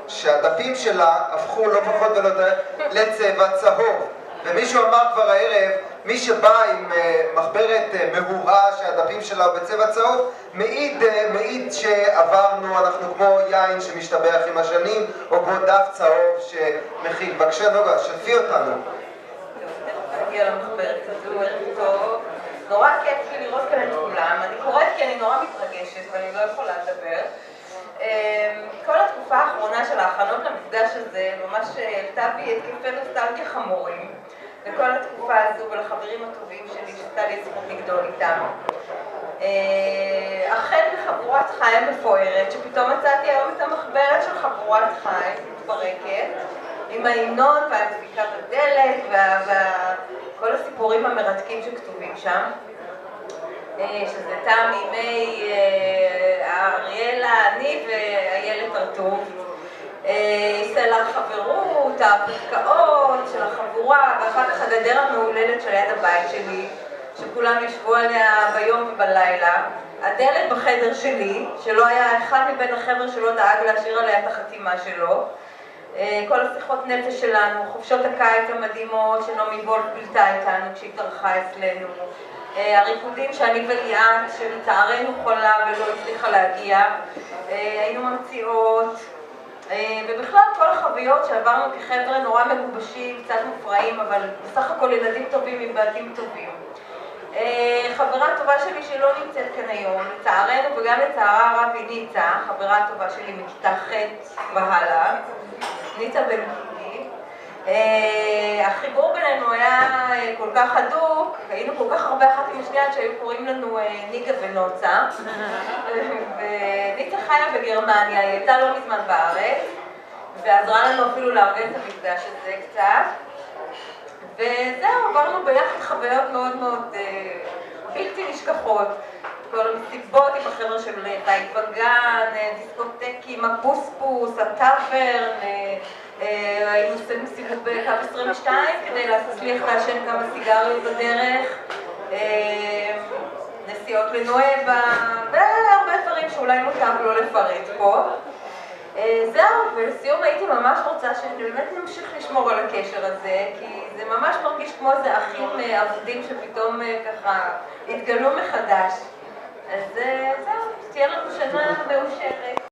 שהדפים שלה הפכו לא פחות ולא יותר לצבע צהוב. ומישהו אמר כבר הערב, מי שבא עם מחברת מהורה שהדפים שלה הוא בצבע צהוב, מעיד שעברנו, אנחנו כמו יין שמשתבח עם השנים, או כמו דף צהוב שמכיל. בבקשה נוגה, שתפי אותנו. תגיע למחברת הזו, ערב טוב. נורא כיף לי לראות כאן את כולם. אני קוראת כי אני נורא מתרגשת ואני לא יכולה לדבר. כל התקופה האחרונה של ההכנות למפגש הזה ממש העלתה בי התקפי נוסטלגיה חמורים לכל התקופה הזו ולחברים הטובים שלי שהייתה לי זכות לגדול איתם. אכן בחבורת חיים מפוארת שפתאום מצאתי היום את המחברת של חבורת חיים מתפרקת עם ההמנון והדפיקה בדלת וכל הסיפורים המרתקים שכתובים שם, שזה תם מימי אריאלה, אני ואיילת ארטוב. סלע החברות, ההפקעות של החבורה, ואחר כך הגדר המהוללת של יד הבית שלי, שכולם ישבו עליה ביום ובלילה. הדלת בחדר שלי, שלא היה אחד מבין החבר'ה שלא דאג להשאיר עליה את החתימה שלו. כל השיחות נפש שלנו, חופשות הקיץ המדהימות שנעמי וולף בילתה איתנו כשהתארחה אצלנו. הריקודים שאני וליאת, שלצערנו חולה ולא הצליחה להגיע. היינו ממציאות. ובכלל כל החוויות שעברנו כחבר'ה נורא מגובשים, קצת מופרעים, אבל בסך הכל ילדים טובים עם בעתים טובים. חברה טובה שלי שלא נמצאת כאן היום, לצערנו וגם לצערה הרב היא ניצה, חברה טובה שלי מכיתה ח' והלאה, ניצה בן-גילי. החיבור בינינו היה כל כך הדוק, היינו כל כך הרבה אחת עם השנייה שהיו קוראים לנו ניגה ונוצה. וניצה חיה בגרמניה, היא הייתה לא מזמן בארץ, ועזרה לנו אפילו לארגן את המפגש הזה קצת. וזהו, עברנו ביחד חוויות מאוד מאוד בלתי נשכחות. כל המסיבות עם החבר'ה של בית וגן, דיסקוטקים, הפוספוס, הטאברן, היינו עושים מסיבות בקו 22 כדי להצליח לעשן כמה סיגריות בדרך, נסיעות לנואבה, והרבה דברים שאולי מוטב לא לפרט פה. זהו, ולסיום הייתי ממש רוצה שבאמת נמשיך לשמור על הקשר הזה, כי זה ממש מרגיש כמו איזה אחים עבודים שפתאום ככה התגלו מחדש. אז זהו, תהיה לנו שנה מאושרת.